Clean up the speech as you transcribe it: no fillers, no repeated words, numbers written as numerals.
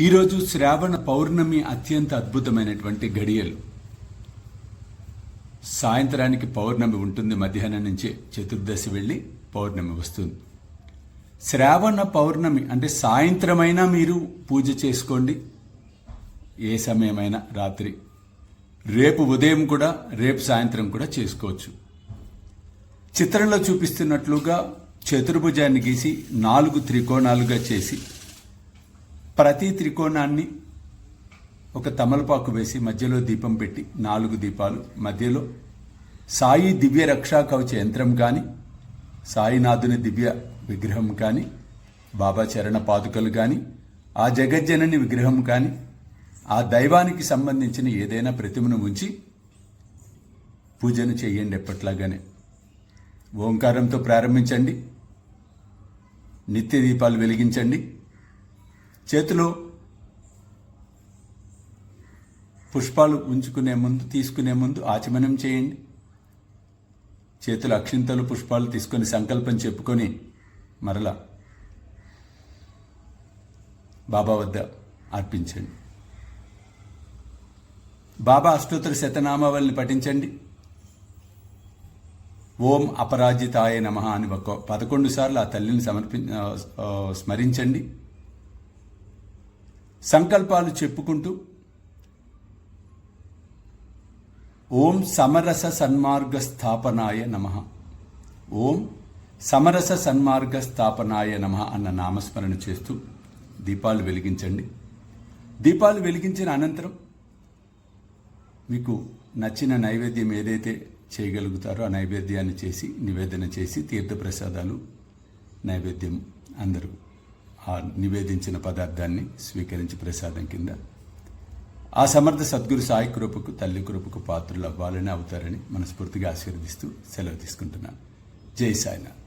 ఈరోజు శ్రావణ పౌర్ణమి అత్యంత అద్భుతమైనటువంటి గడియలు. సాయంత్రానికి పౌర్ణమి ఉంటుంది, మధ్యాహ్నం నుంచే చతుర్దశి వెళ్ళి పౌర్ణమి వస్తుంది. శ్రావణ పౌర్ణమి అంటే సాయంత్రమైనా మీరు పూజ చేసుకోండి, ఏ సమయమైనా, రాత్రి, రేపు ఉదయం కూడా, రేపు సాయంత్రం కూడా చేసుకోవచ్చు. చిత్రంలో చూపిస్తున్నట్లుగా చతుర్భుజాన్ని గీసి 4 త్రికోణాలుగా చేసి ప్రతి త్రికోణాన్ని ఒక తమలపాకు వేసి మధ్యలో దీపం పెట్టి 4 దీపాలు, మధ్యలో సాయి దివ్య రక్షా కవచ యంత్రం కానీ, సాయినాథుని దివ్య విగ్రహం కానీ, బాబా చరణ పాదుకలు కానీ, ఆ జగజ్జనని విగ్రహం కానీ, ఆ దైవానికి సంబంధించిన ఏదైనా ప్రతిమను ఉంచి పూజను చేయండి. ఎప్పట్లాగానే ఓంకారంతో ప్రారంభించండి, నిత్య దీపాలు వెలిగించండి. చేతిలో పుష్పాలు తీసుకునే ముందు ఆచమనం చేయండి. చేతులు అక్షింతలు పుష్పాలు తీసుకొని సంకల్పం చెప్పుకొని మరలా బాబా వద్ద అర్పించండి. బాబా అష్టోత్తర శతనామావళిని పఠించండి. ఓం అపరాజితాయ నమః అని 11 సార్లు ఆ తల్లిని స్మరించండి. సంకల్పాలు చెప్పుకుంటూ ఓం సమరస సన్మార్గ స్థాపనాయ నమః, ఓం సమరస సన్మార్గ స్థాపనాయ నమః అన్న నామస్మరణ చేస్తూ దీపాలు వెలిగించండి. దీపాలు వెలిగించిన అనంతరం మీకు నచ్చిన నైవేద్యం ఏదైతే చేయగలుగుతారో ఆ నైవేద్యాన్ని చేసి, నివేదన చేసి, తీర్థప్రసాదాలు నైవేద్యం అందరూ ఆ నివేదించిన పదార్థాన్ని స్వీకరించి ప్రసాదం కింద ఆ సమర్థ సద్గురు సాయి కృపకు, తల్లి కృపకు పాత్రలు అవ్వాలని, అవుతారని మనస్ఫూర్తిగా ఆశీర్వదిస్తూ సెలవు తీసుకుంటున్నాను. జై సాయినాథ్.